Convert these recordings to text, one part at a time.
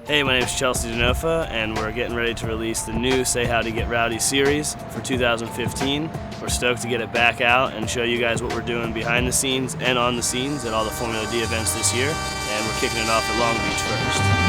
Hey, my name is Chelsea Denofa, and we're getting ready to release the new Say How to Get Rowdy series for 2015. We're stoked to get it back out and show you guys what we're doing behind the scenes and on the scenes at all the Formula D events this year, and we're kicking it off at Long Beach first.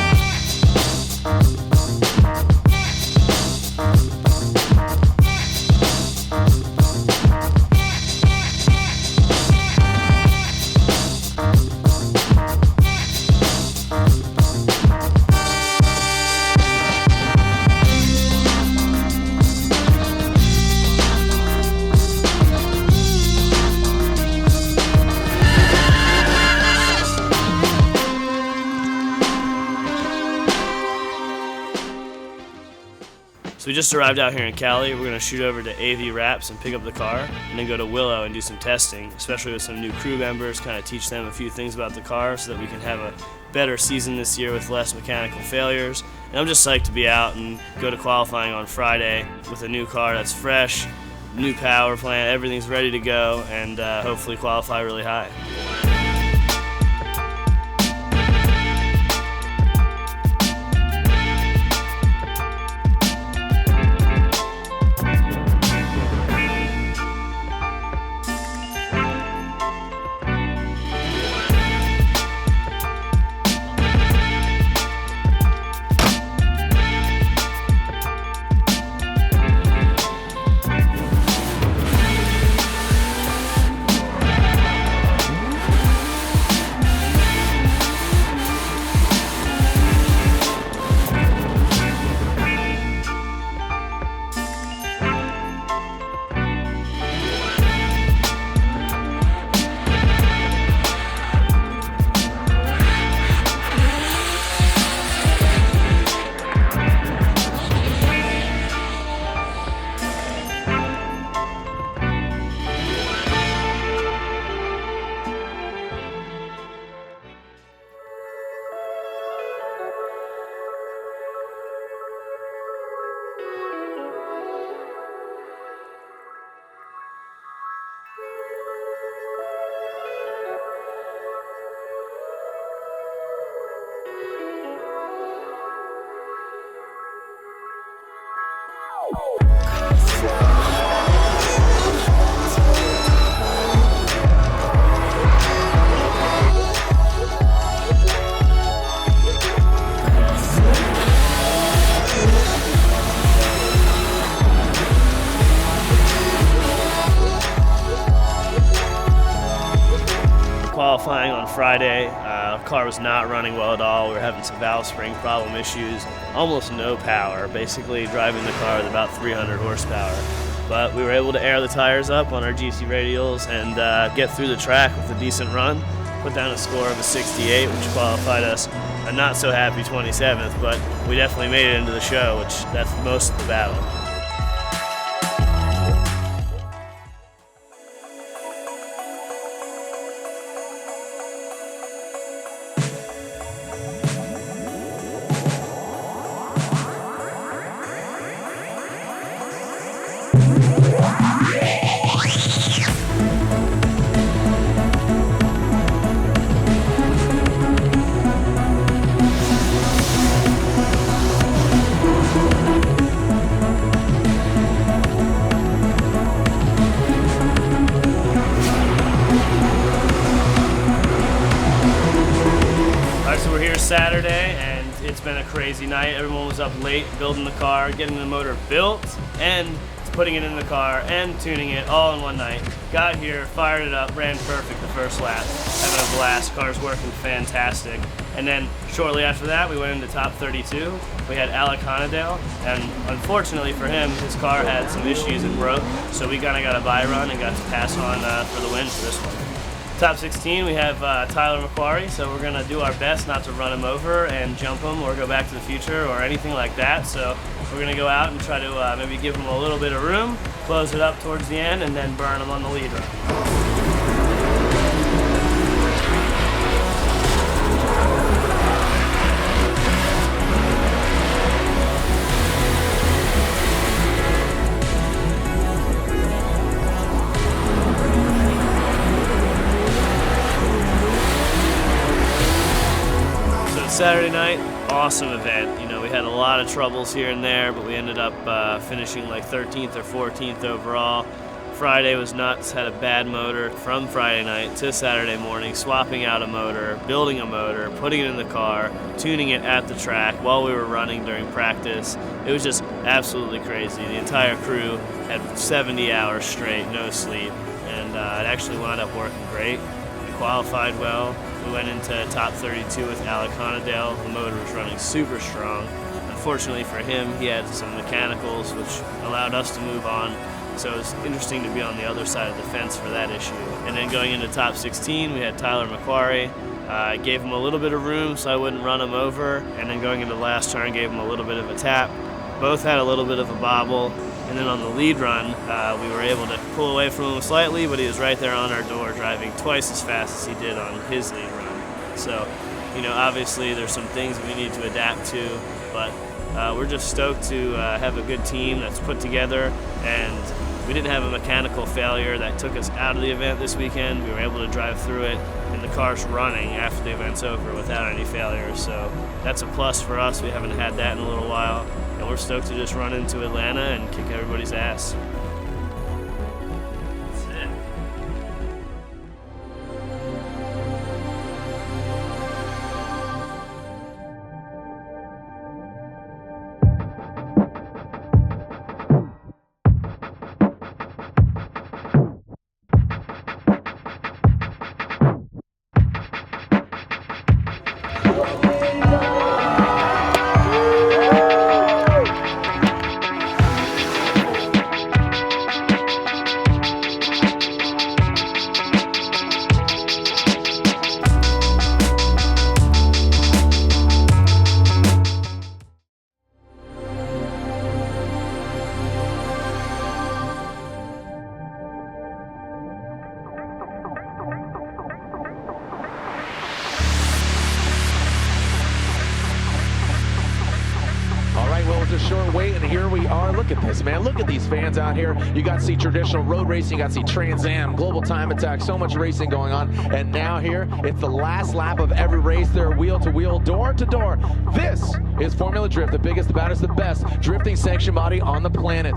So we just arrived out here in Cali. We're going to shoot over to AV Wraps and pick up the car, and then go to Willow and do some testing, especially with some new crew members, kind of teach them a few things about the car so that we can have a better season this year with less mechanical failures. And I'm just psyched to be out and go to qualifying on Friday with a new car that's fresh, new power plant, everything's ready to go, and hopefully qualify really high. Qualifying on Friday, car was not running well at all. We were having some valve spring problem issues, almost no power, basically driving the car with about 300 horsepower. But we were able to air the tires up on our GT radials and get through the track with a decent run, put down a score of a 68, which qualified us a not so happy 27th, but we definitely made it into the show, which that's most of the battle. So we're here Saturday, and it's been a crazy night. Everyone was up late building the car, getting the motor built, and putting it in the car, and tuning it all in one night. Got here, fired it up, ran perfect the first lap. Having a blast, car's working fantastic. And then shortly after that, we went into top 32. We had Alec Honadale, and unfortunately for him, his car had some issues and broke, so we kind of got a bye run and got to pass on for the win for this one. Top 16, we have Tyler McQuarrie, so we're going to do our best not to run him over and jump him or go back to the future or anything like that. So we're going to go out and try to maybe give him a little bit of room, close it up towards the end, and then burn him on the lead run. Saturday night, awesome event. You know, we had a lot of troubles here and there, but we ended up finishing like 13th or 14th overall. Friday was nuts, had a bad motor from Friday night to Saturday morning, swapping out a motor, building a motor, putting it in the car, tuning it at the track while we were running during practice. It was just absolutely crazy. The entire crew had 70 hours straight, no sleep, and it actually wound up working great. We qualified well. We went into top 32 with Alec Honadale. The motor was running super strong. Unfortunately for him, he had some mechanicals, which allowed us to move on. So it was interesting to be on the other side of the fence for that issue. And then going into top 16, we had Tyler McQuarrie. I gave him a little bit of room so I wouldn't run him over. And then going into the last turn, gave him a little bit of a tap. Both had a little bit of a bobble. And then on the lead run, we were able to pull away from him slightly, but he was right there on our door driving twice as fast as he did on his lead run. So, you know, obviously there's some things we need to adapt to, but we're just stoked to have a good team that's put together, and we didn't have a mechanical failure that took us out of the event this weekend. We were able to drive through it, and the car's running after the event's over without any failures. So that's a plus for us. We haven't had that in a little while, and we're stoked to just run into Atlanta and kick everybody's ass. A short wait, and here we are. Look at this, man. Look at these fans out here. You got to see traditional road racing, you got to see Trans Am, Global Time Attack, so much racing going on. And now here, it's the last lap of every race. They're wheel to wheel, door to door. This is Formula Drift, the biggest, the baddest, the best drifting sanction body on the planet.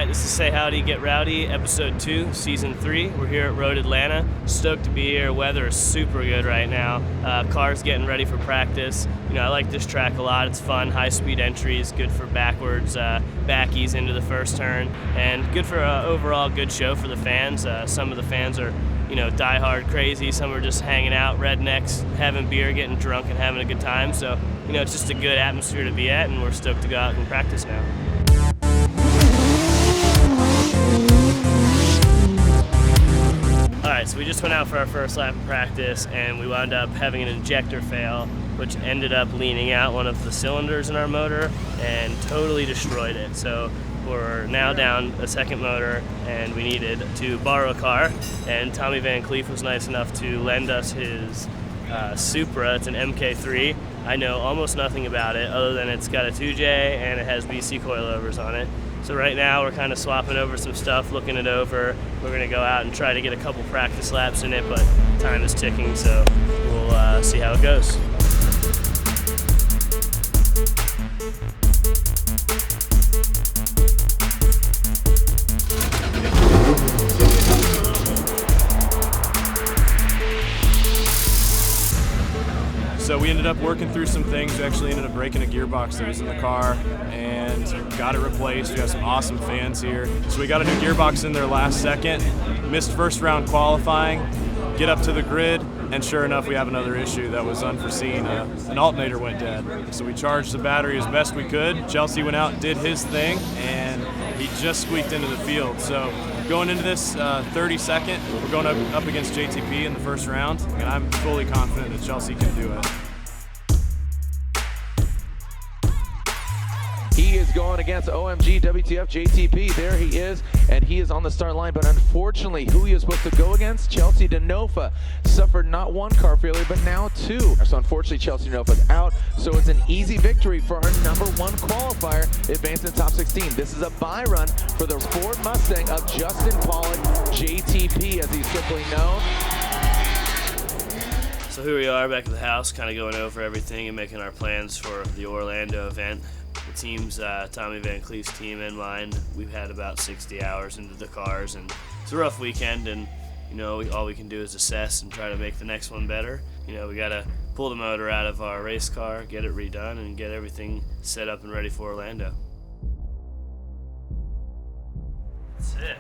This is Say Howdy, Get Rowdy, Episode 2, Season 3. We're here at Road Atlanta. Stoked to be here. Weather is super good right now. Cars getting ready for practice. You know, I like this track a lot. It's fun, high-speed entries, good for backwards, backies into the first turn, and good for overall good show for the fans. Some of the fans are, you know, die-hard crazy. Some are just hanging out, rednecks, having beer, getting drunk, and having a good time. So, you know, it's just a good atmosphere to be at, and we're stoked to go out and practice now. Alright, so we just went out for our first lap of practice, and we wound up having an injector fail, which ended up leaning out one of the cylinders in our motor and totally destroyed it. So we're now down a second motor, and we needed to borrow a car, and Tommy Van Cleef was nice enough to lend us his Supra. It's an MK3. I know almost nothing about it other than it's got a 2J and it has BC coilovers on it. So right now we're kind of swapping over some stuff, looking it over. We're going to go out and try to get a couple practice laps in it, but time is ticking, so we'll see how it goes. So we ended ended up working through some things. We actually ended up breaking a gearbox that was in the car and got it replaced. We have some awesome fans here. So we got a new gearbox in there last second, missed first round qualifying, get up to the grid, and sure enough, we have another issue that was unforeseen. An alternator went dead. So we charged the battery as best we could. Chelsea went out and did his thing, and he just squeaked into the field. So going into this 32nd, we're going up against JTP in the first round, and I'm fully confident that Chelsea can do it. He is going against OMG, WTF, JTP. There he is, and he is on the start line. But unfortunately, who he is supposed to go against, Chelsea Denofa, suffered not one car failure, but now two. So unfortunately, Chelsea Denofa's out. So it's an easy victory for our #1 qualifier, advancing to top 16. This is a bye run for the Ford Mustang of Justin Pollock, JTP, as he's simply known. So here we are back at the house, kind of going over everything and making our plans for the Orlando event. The team's, Tommy Van Cleef's team and mine, we've had about 60 hours into the cars, and it's a rough weekend, and you know, all we can do is assess and try to make the next one better. You know, we got to pull the motor out of our race car, get it redone, and get everything set up and ready for Orlando. Sick.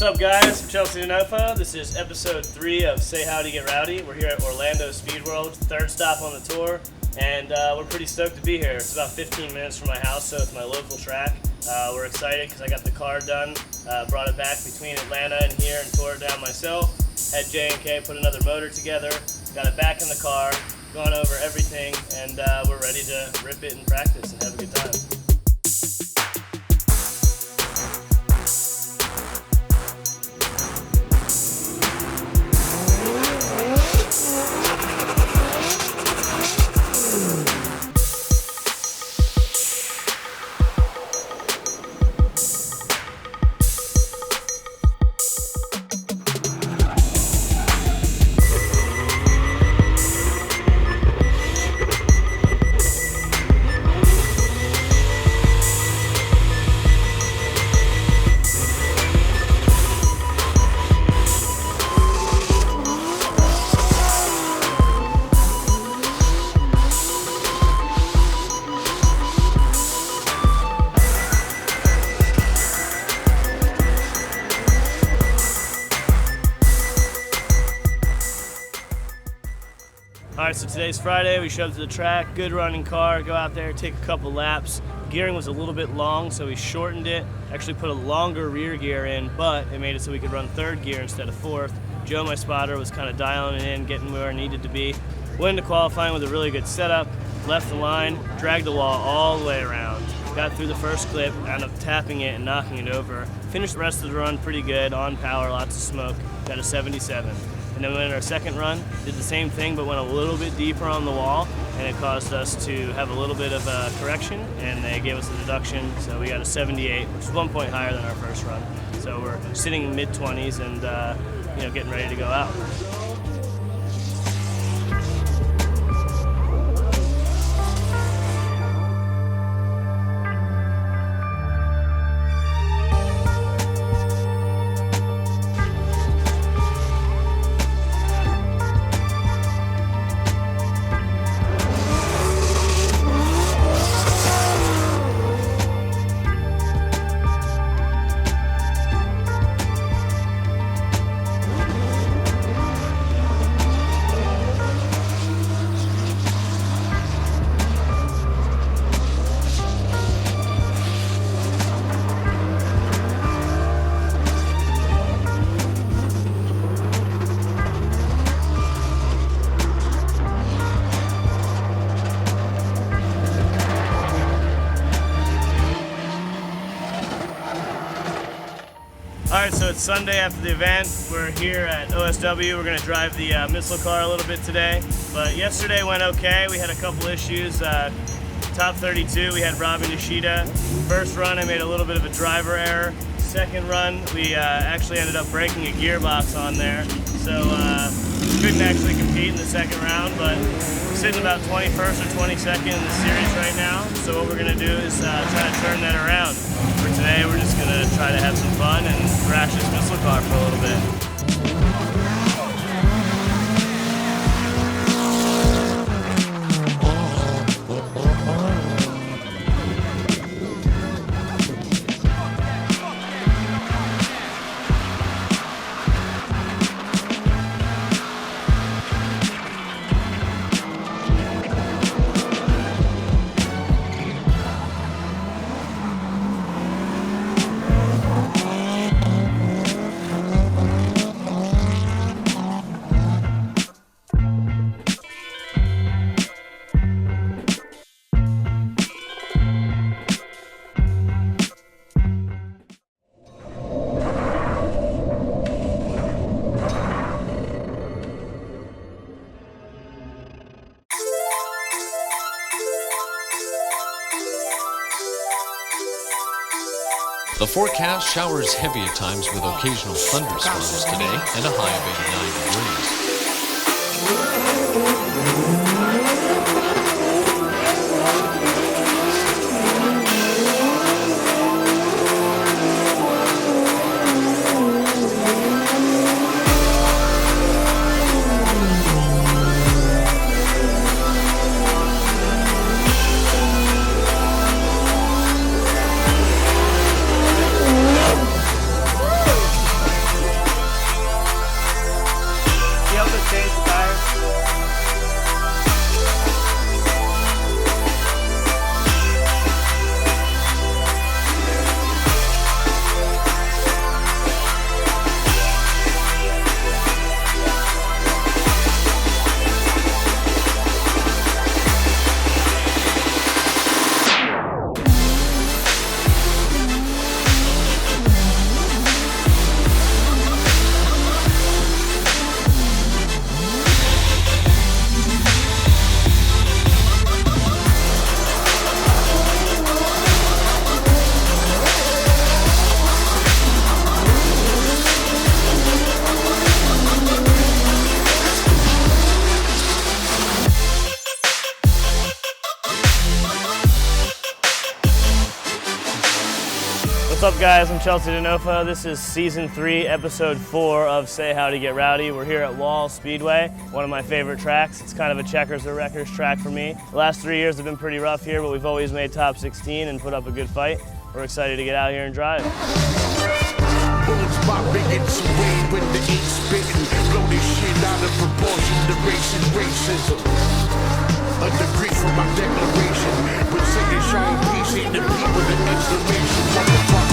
What's up, guys? I'm Chelsea Denofa. This is episode 3 of Say Howdy Get Rowdy. We're here at Orlando Speed World, third stop on the tour, and we're pretty stoked to be here. It's about 15 minutes from my house, so it's my local track. We're excited because I got the car done, brought it back between Atlanta and here and tore it down myself. Had J&K put another motor together, got it back in the car, gone over everything, and we're ready to rip it in practice and have a good time. Alright, so today's Friday, we showed up to the track, good running car, go out there, take a couple laps. Gearing was a little bit long, so we shortened it, actually put a longer rear gear in, but it made it so we could run third gear instead of fourth. Joe, my spotter, was kind of dialing it in, getting where I needed to be. Went into qualifying with a really good setup, left the line, dragged the wall all the way around. Got through the first clip, ended up tapping it and knocking it over. Finished the rest of the run pretty good, on power, lots of smoke, got a 77. And then we went in our second run, did the same thing, but went a little bit deeper on the wall, and it caused us to have a little bit of a correction, and they gave us a deduction, so we got a 78, which is 1 point higher than our first run. So we're sitting in mid-20s and getting ready to go out. Alright, so it's Sunday after the event. We're here at OSW. We're going to drive the missile car a little bit today. But yesterday went okay. We had a couple issues. Top 32, we had Robbie Nishida. First run, I made a little bit of a driver error. Second run, we actually ended up breaking a gearbox on there. So couldn't actually compete in the second round, but we're sitting about 21st or 22nd in the series right now. So what we're going to do is try to turn that around. For today, we're just going to try to have some fun and crash this missile car for a little bit. The forecast showers heavy at times with occasional thunderstorms today and a high of 89 degrees. What's up, guys? I'm Chelsea Denofa. This is Season 3, Episode 4 of Say How to Get Rowdy. We're here at Wall Speedway, one of my favorite tracks. It's kind of a checkers or wreckers track for me. The last 3 years have been pretty rough here, but we've always made top 16 and put up a good fight. We're excited to get out here and drive. Bullets popping, it's away with the heat spitting. Blow this shit out of proportion to racism. A degree from my declaration. We'll say this shine peace in the people with an exclamation. Motherfucker.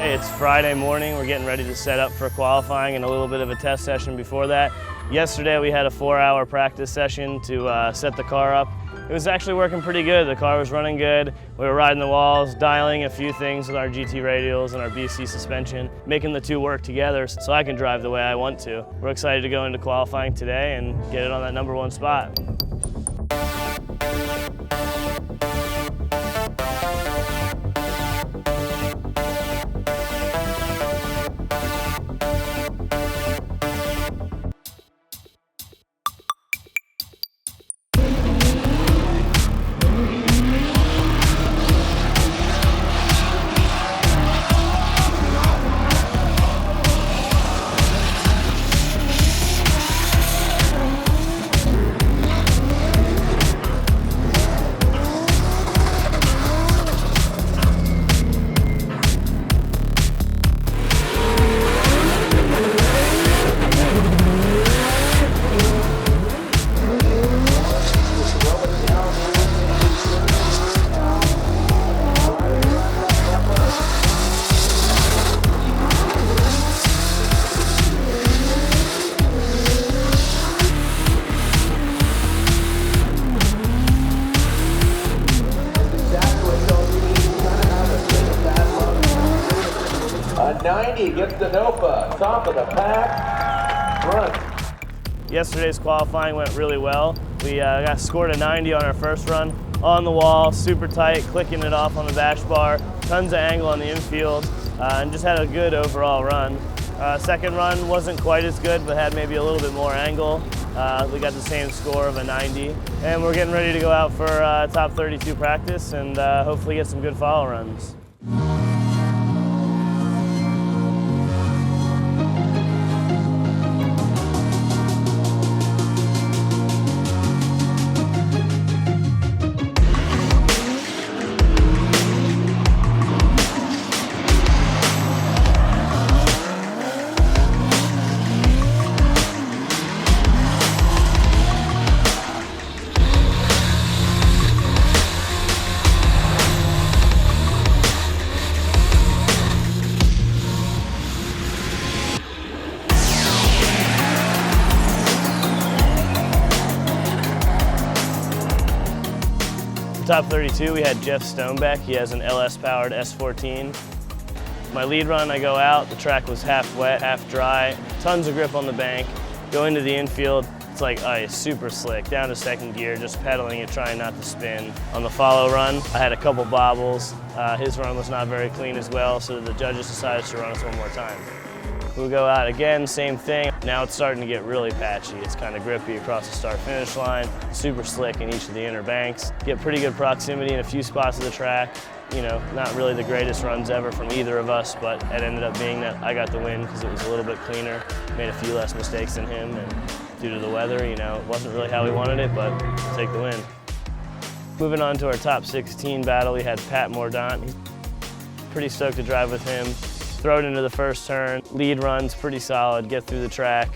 It's Friday morning. We're getting ready to set up for qualifying and a little bit of a test session before that. Yesterday we had a 4-hour practice session to set the car up. It was actually working pretty good. The car was running good. We were riding the walls, dialing a few things with our GT radials and our BC suspension, making the two work together so I can drive the way I want to. We're excited to go into qualifying today and get it on that #1 spot. 90 gets Denofa, top of the pack, front. Yesterday's qualifying went really well. We got scored a 90 on our first run, on the wall, super tight, clicking it off on the bash bar, tons of angle on the infield, and just had a good overall run. Second run wasn't quite as good, but had maybe a little bit more angle. We got the same score of a 90, and we're getting ready to go out for top 32 practice and hopefully get some good follow runs. Top 32, we had Jeff Stonebeck. He has an LS-powered S14. My lead run, I go out, the track was half wet, half dry, tons of grip on the bank. Go into the infield, it's like ice, super slick, down to second gear, just pedaling it, trying not to spin. On the follow run, I had a couple bobbles. His run was not very clean as well, so the judges decided to run us one more time. We'll go out again, same thing. Now it's starting to get really patchy. It's kind of grippy across the start-finish line, super slick in each of the inner banks. Get pretty good proximity in a few spots of the track. You know, not really the greatest runs ever from either of us, but it ended up being that I got the win because it was a little bit cleaner. Made a few less mistakes than him, and due to the weather, you know, it wasn't really how we wanted it, but we'll take the win. Moving on to our top 16 battle, we had Pat Mordaunt. He's pretty stoked to drive with him. Throw it into the first turn, lead runs pretty solid, get through the track.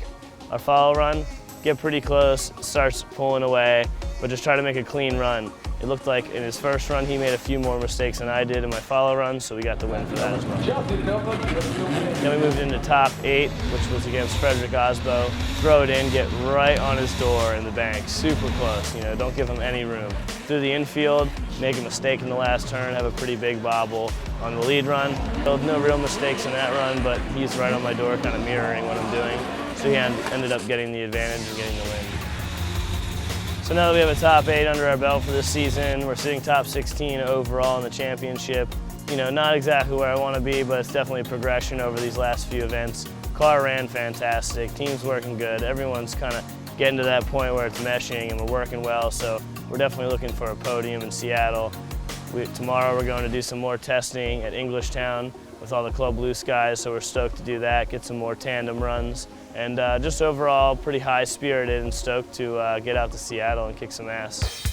Our follow run, get pretty close, starts pulling away, but just try to make a clean run. It looked like in his first run he made a few more mistakes than I did in my follow run, so we got the win for that as well. Then we moved into top 8, which was against Frederick Osbo. Throw it in, get right on his door in the bank, super close, you know, don't give him any room. Through the infield, make a mistake in the last turn, have a pretty big bobble on the lead run. No real mistakes in that run, but he's right on my door, kind of mirroring what I'm doing. So he ended up getting the advantage and getting the win. So now that we have a top 8 under our belt for this season, we're sitting top 16 overall in the championship. You know, not exactly where I want to be, but it's definitely a progression over these last few events. Car ran fantastic, team's working good, everyone's kind of getting to that point where it's meshing and we're working well, so we're definitely looking for a podium in Seattle. Tomorrow we're going to do some more testing at Englishtown with all the Club Loose guys, so we're stoked to do that, get some more tandem runs, and just overall pretty high-spirited and stoked to get out to Seattle and kick some ass.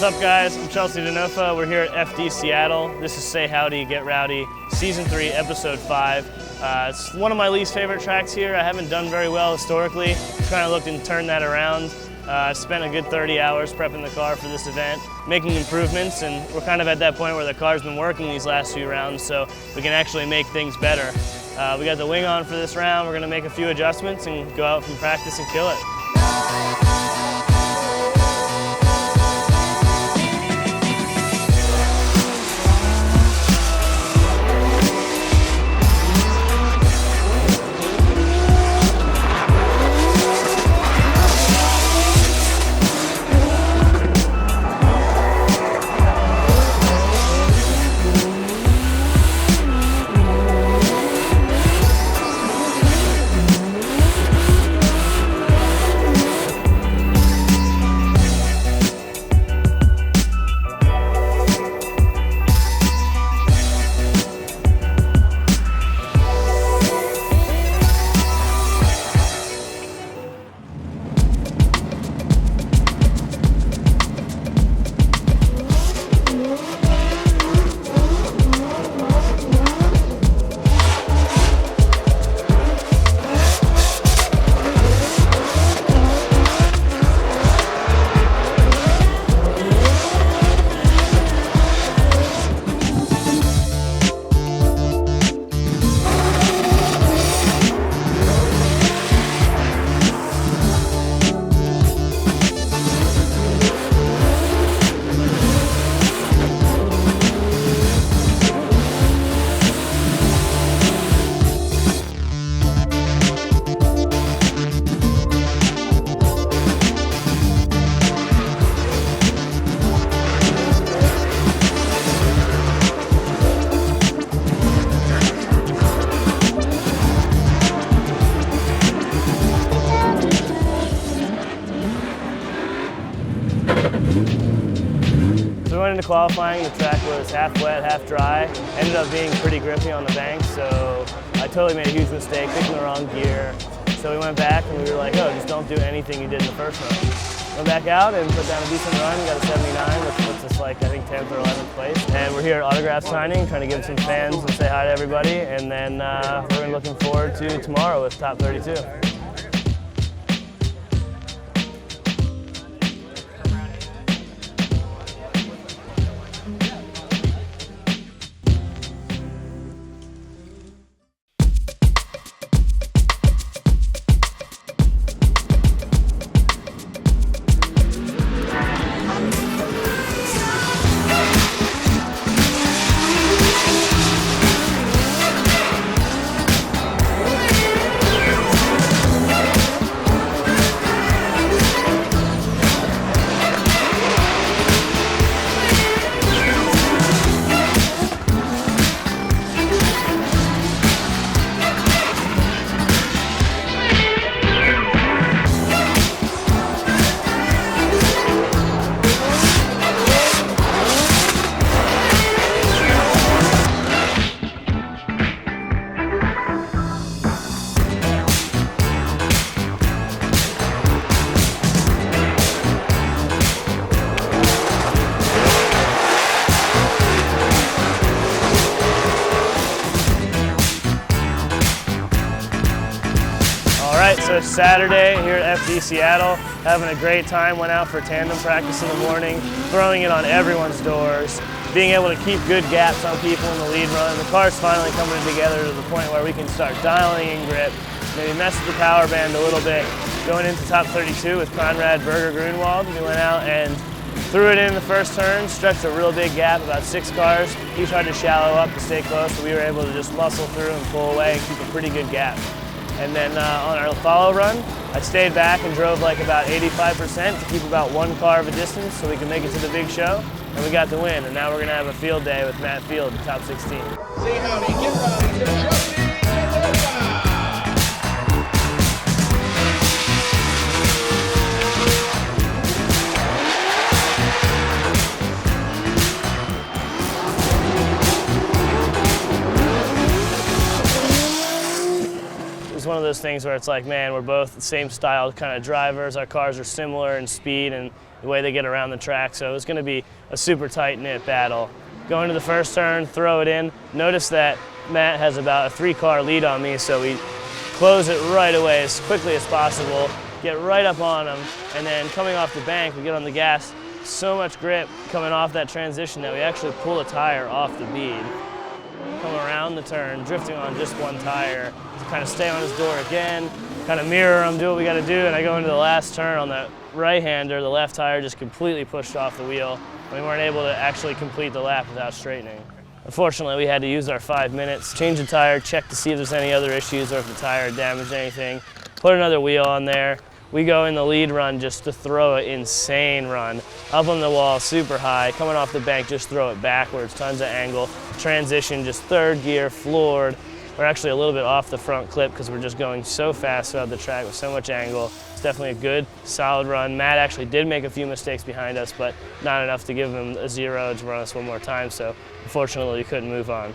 What's up, guys? I'm Chelsea Denofa. We're here at FD Seattle. This is Say Howdy, Get Rowdy, Season 3, Episode 5. It's one of my least favorite tracks here. I haven't done very well historically. Trying to look and turn that around. I've spent a good 30 hours prepping the car for this event, making improvements, and we're kind of at that point where the car's been working these last few rounds, so we can actually make things better. We got the wing on for this round. We're going to make a few adjustments and go out from practice and kill it. qualifying, the track was half wet, half dry. Ended up being pretty grippy on the bank, so I totally made a huge mistake, picking the wrong gear. So we went back and we were like, oh, just don't do anything you did in the first run. Went back out and put down a decent run, got a 79, which puts us like, I think, 10th or 11th place. And we're here at autograph signing, trying to give some fans and say hi to everybody. And then we're looking forward to tomorrow with Top 32. So it's Saturday here at FD Seattle, having a great time. Went out for tandem practice in the morning, throwing it on everyone's doors, being able to keep good gaps on people in the lead run. The car's finally coming together to the point where we can start dialing in grip, maybe mess with the power band a little bit. Going into Top 32 with Conrad Berger Grunwald, we went out and threw it in the first turn, stretched a real big gap, about 6 cars. He tried to shallow up to stay close, so we were able to just muscle through and pull away and keep a pretty good gap. And then on our follow run, I stayed back and drove like about 85% to keep about 1 car of a distance so we could make it to the big show, and we got the win. And now we're gonna have a field day with Matt Field, top 16. Say howdy, get rowdy, get trusty, It's one of those things where it's like, man, we're both the same style kind of drivers. Our cars are similar in speed and the way they get around the track, so it's going to be a super tight-knit battle. Going to the first turn, throw it in. Notice that Matt has about a 3-car lead on me, so we close it right away as quickly as possible, get right up on him, and then coming off the bank, we get on the gas. So much grip coming off that transition that we actually pull a tire off the bead. Come around the turn, drifting on just 1 tire, kind of stay on his door again, kind of mirror him, do what we got to do, and I go into the last turn on the right-hander, the left tire just completely pushed off the wheel, and we weren't able to actually complete the lap without straightening. Unfortunately, we had to use our 5 minutes, change the tire, check to see if there's any other issues or if the tire had damaged anything, put another wheel on there. We go in the lead run just to throw an insane run. Up on the wall, super high, coming off the bank, just throw it backwards, tons of angle. Transition, just 3rd gear, floored. We're actually a little bit off the front clip because we're just going so fast throughout the track with so much angle. It's definitely a good, solid run. Matt actually did make a few mistakes behind us, but not enough to give him a 0 to run us one more time, so unfortunately we couldn't move on.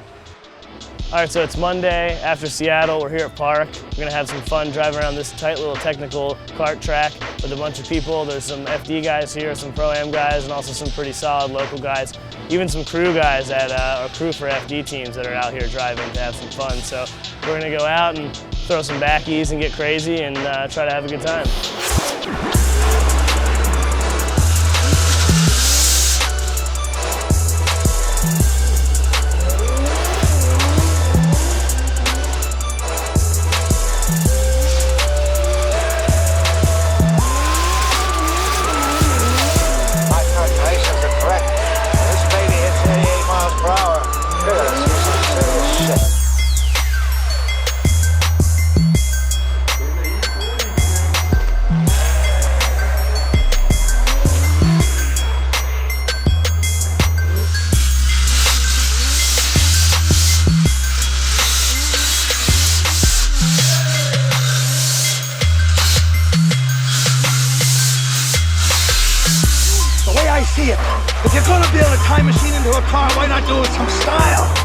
All right, so it's Monday after Seattle. We're here at Park. We're gonna have some fun driving around this tight little technical kart track with a bunch of people. There's some FD guys here, some Pro-Am guys, and also some pretty solid local guys. Even some crew guys that are crew for FD teams that are out here driving to have some fun. So we're gonna go out and throw some backies and get crazy and try to have a good time. see it. If you're gonna build a time machine into a car, why not do it with some style?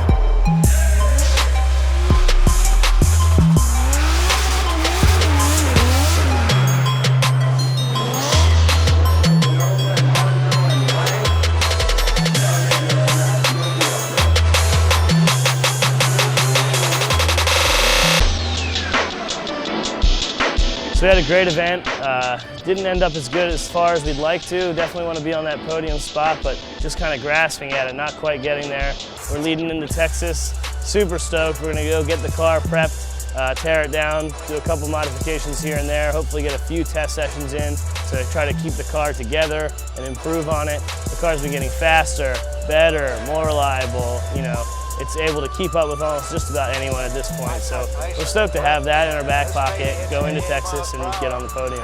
So we had a great event. Didn't end up as good as far as we'd like to. Definitely want to be on that podium spot, but just kind of grasping at it, not quite getting there. We're leading into Texas. Super stoked. We're going to go get the car prepped, tear it down, do a couple modifications here and there, hopefully get a few test sessions in to try to keep the car together and improve on it. The car's been getting faster, better, more reliable, you know. It's able to keep up with almost just about anyone at this point. So we're stoked to have that in our back pocket, go into Texas and get on the podium.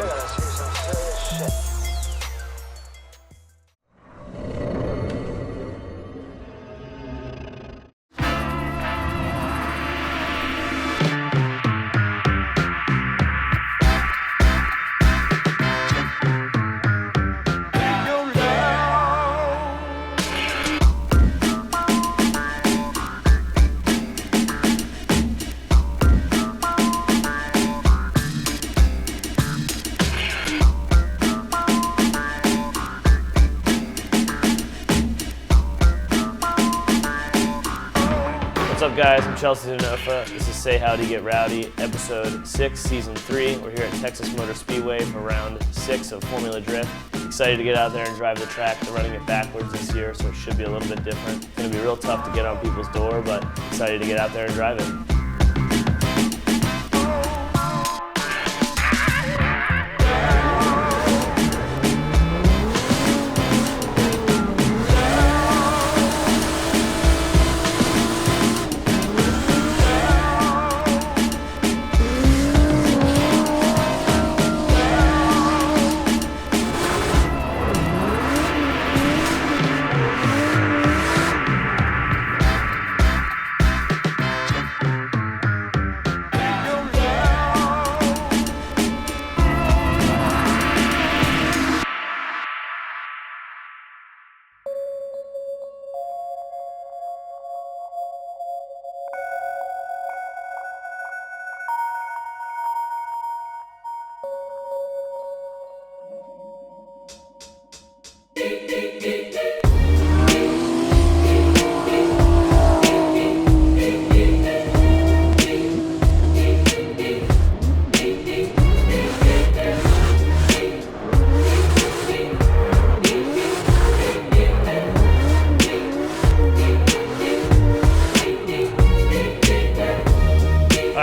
What's up guys, I'm Chelsea Zanofa. This is Say Howdy Get Rowdy, episode 6, season 3. We're here at Texas Motor Speedway for round 6 of Formula Drift. Excited to get out there and drive the track. They're running it backwards this year, so it should be a little bit different. It's gonna be real tough to get on people's door, but excited to get out there and drive it.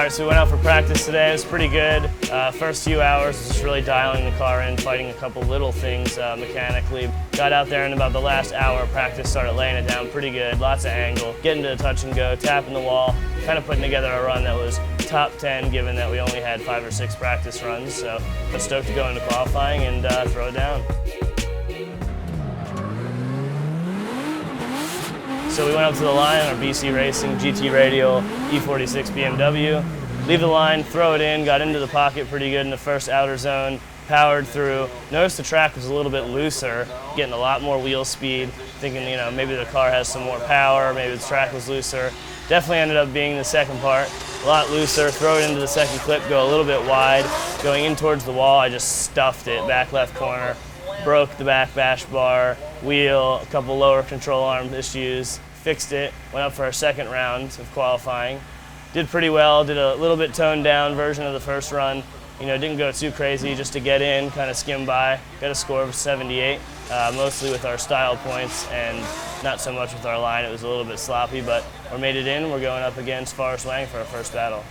So we went out for practice today. It was pretty good. First few hours was just really dialing the car in, fighting a couple little things mechanically. Got out there and about the last hour of practice started laying it down pretty good. Lots of angle, getting to the touch and go, tapping the wall, kind of putting together a run that was top 10 given that we only had 5 or 6 practice runs. So I'm stoked to go into qualifying and throw it down. So we went up to the line on our BC Racing GT Radial E46 BMW. Leave the line, throw it in, got into the pocket pretty good in the first outer zone, powered through. Noticed the track was a little bit looser, getting a lot more wheel speed, thinking, you know, maybe the car has some more power, maybe the track was looser. Definitely ended up being the second part, a lot looser, throw it into the second clip, go a little bit wide. Going in towards the wall, I just stuffed it, back left corner, broke the back bash bar, wheel, a couple lower control arm issues, fixed it, went up for our second round of qualifying. Did pretty well, did a little bit toned down version of the first run. You know, didn't go too crazy, just to get in, kind of skim by. Got a score of 78, mostly with our style points and not so much with our line. It was a little bit sloppy, but we made it in. We're going up against Forrest Wang for our first battle.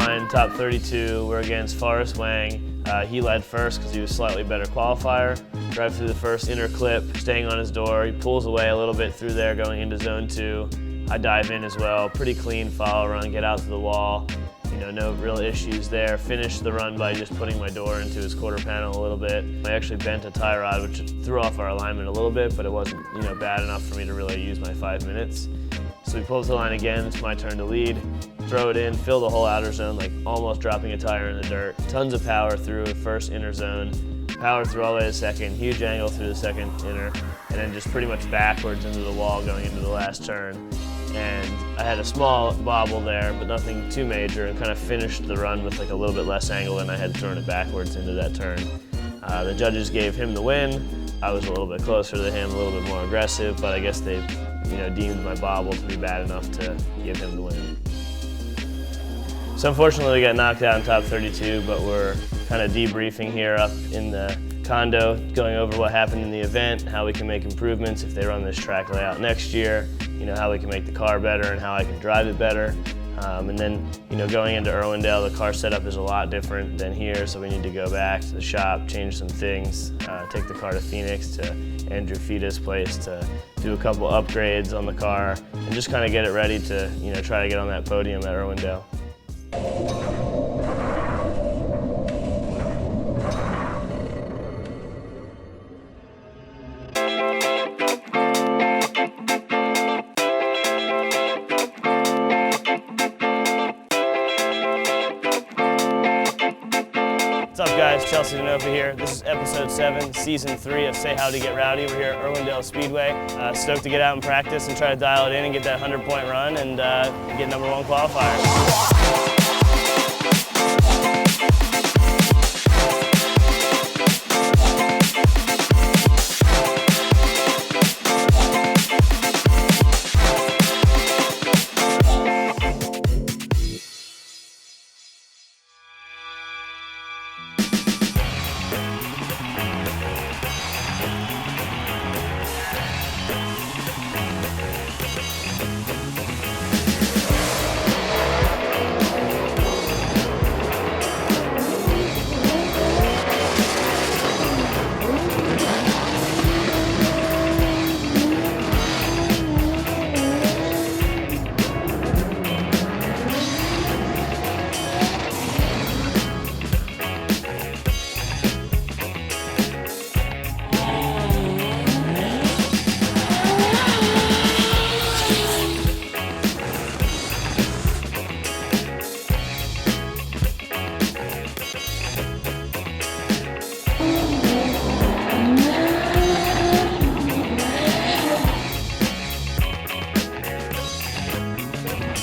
line, top 32. We're against Forrest Wang. He led first because he was slightly better qualifier. Drive through the first inner clip, staying on his door. He pulls away a little bit through there going into zone 2. I dive in as well. Pretty clean follow run, get out to the wall. You know, no real issues there. Finished the run by just putting my door into his quarter panel a little bit. I actually bent a tie rod, which threw off our alignment a little bit, but it wasn't, you know, bad enough for me to really use my 5 minutes. So we pull up the line again. It's my turn to lead. Throw it in, fill the whole outer zone, like almost dropping a tire in the dirt. Tons of power through first inner zone. Power through all the way to second. Huge angle through the second inner, and then just pretty much backwards into the wall going into the last turn. And I had a small bobble there, but nothing too major, and kind of finished the run with like a little bit less angle than I had thrown it backwards into that turn. The judges gave him the win. I was a little bit closer to him, a little bit more aggressive, but I guess they, you know, deemed my bobble to be bad enough to give him the win. So unfortunately, we got knocked out in top 32, but we're kind of debriefing here up in the condo, going over what happened in the event, how we can make improvements if they run this track layout next year, you know, how we can make the car better and how I can drive it better. And then, you know, going into Irwindale, the car setup is a lot different than here, so we need to go back to the shop, change some things, take the car to Phoenix, to Andrew Fita's place to do a couple upgrades on the car, and just kind of get it ready to, you know, try to get on that podium at Irwindale. What's up guys, Chelsea Denofa here. This is episode 7, season 3 of Say How to Get Rowdy. We're here at Irwindale Speedway. Stoked to get out and practice and try to dial it in and get that 100-point run and get #1 qualifier.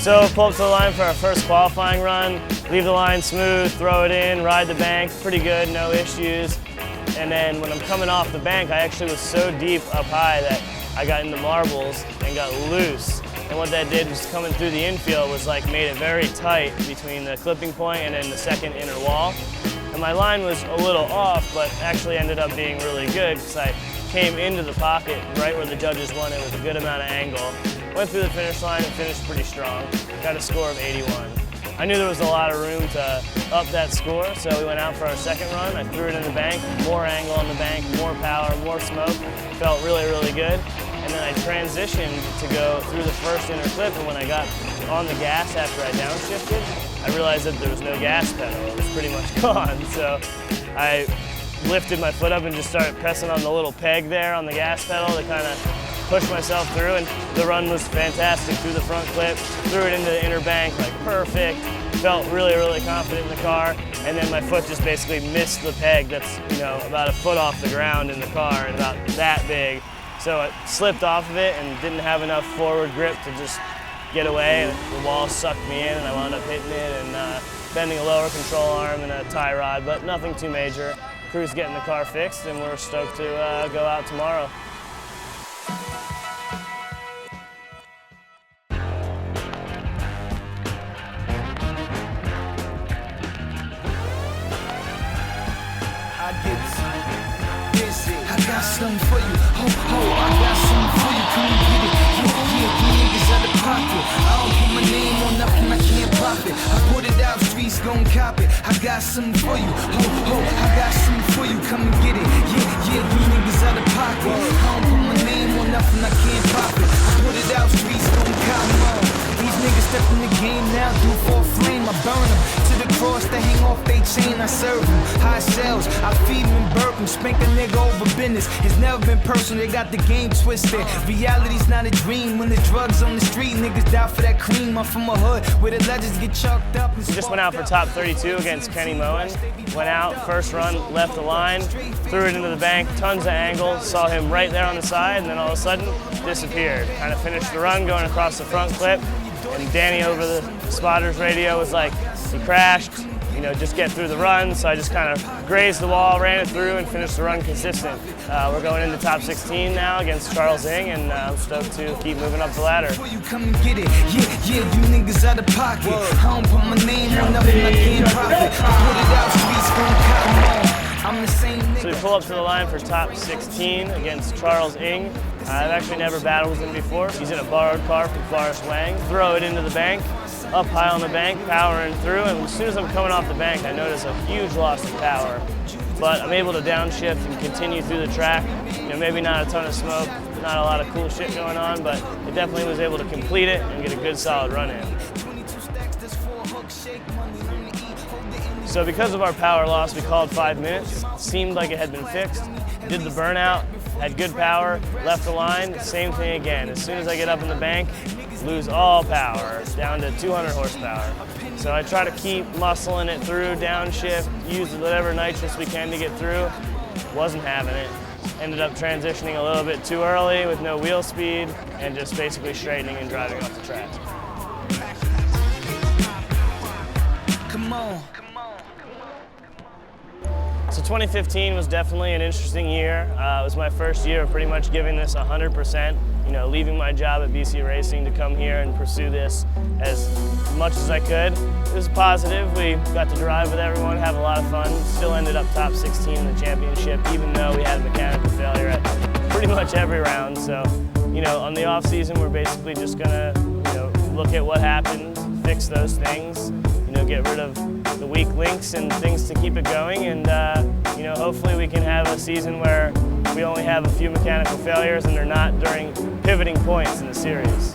So pull up to the line for our first qualifying run, leave the line smooth, throw it in, ride the bank, pretty good, no issues. And then when I'm coming off the bank, I actually was so deep up high that I got into marbles and got loose. And what that did was coming through the infield was like made it very tight between the clipping point and then the second inner wall. And my line was a little off, but actually ended up being really good because I came into the pocket right where the judges wanted with a good amount of angle. Went through the finish line and finished pretty strong. Got a score of 81. I knew there was a lot of room to up that score, so we went out for our second run. I threw it in the bank, more angle on the bank, more power, more smoke. Felt really, really good. And then I transitioned to go through the first inner clip, and when I got on the gas after I downshifted, I realized that there was no gas pedal. It was pretty much gone. So I lifted my foot up and just started pressing on the little peg there on the gas pedal to kind of push myself through, and the run was fantastic through the front clip, threw it into the inner bank, like perfect. Felt really, really confident in the car, and then my foot just basically missed the peg that's, you know, about a foot off the ground in the car and about that big. So it slipped off of it and didn't have enough forward grip to just get away, and the wall sucked me in and I wound up hitting it and bending a lower control arm and a tie rod, but nothing too major. Crew's getting the car fixed and we're stoked to go out tomorrow. I got something for you, ho ho, I got something for you, come and get it. Yeah, niggas out of pocket. I don't put my name on nothing, I can't pop it. I put it out streets gon' cop it. I got something for you. Ho, ho, I got something for you. Come and get it. Yeah, yeah, you niggas out of pocket. I don't put my name on nothing, I can't pop it. I put it out, streets gon' cop more. These niggas step in the game now, do for a flame. I burn them to the cross, they hang off they chain. I serve them high sales, I feed them and burp them. Spank a nigga over business. It's never been personal, they got the game twisted. Reality's not a dream. When the drugs on the street, niggas die for that cream. I'm from a hood where the legends get chalked up. We just went out for top 32 against Kenny Moen. Went out, first run, left the line, threw it into the bank, tons of angle, saw him right there on the side, and then all of a sudden, disappeared. Kind of finished the run going across the front clip, and Danny over the spotter's radio was like, he crashed, you know, just get through the run, so I just kind of grazed the wall, ran it through, and finished the run consistent. We're going into top 16 now against Charles Ng, and I'm stoked to keep moving up the ladder. You come and get it, yeah, yeah, you niggas out of pocket. I don't put my name on nothing, I can't profit. I put it out, streets gon' cop more. I'm the same nigga. So we pull up to the line for top 16 against Charles Ng. I've actually never battled with him before. He's in a borrowed car from Forrest Wang. Throw it into the bank, up high on the bank, powering through, and as soon as I'm coming off the bank, I notice a huge loss of power. But I'm able to downshift and continue through the track. You know, maybe not a ton of smoke, not a lot of cool shit going on, but it definitely was able to complete it and get a good solid run in. So because of our power loss, we called 5 minutes. Seemed like it had been fixed. Did the burnout, had good power, left the line, same thing again. As soon as I get up in the bank, lose all power, down to 200 horsepower. So I try to keep muscling it through, downshift, use whatever nitrous we can to get through. Wasn't having it. Ended up transitioning a little bit too early with no wheel speed and just basically straightening and driving off the track. Come on. So 2015 was definitely an interesting year. It was my first year of pretty much giving this 100%, you know, leaving my job at BC Racing to come here and pursue this as much as I could. It was positive. We got to drive with everyone, have a lot of fun. Still ended up top 16 in the championship, even though we had a mechanical failure at pretty much every round. So, you know, on the off season, we're basically just gonna, you know, look at what happened, fix those things, you know, get rid of the weak links and things to keep it going, and you know, hopefully we can have a season where we only have a few mechanical failures and they're not during pivoting points in the series.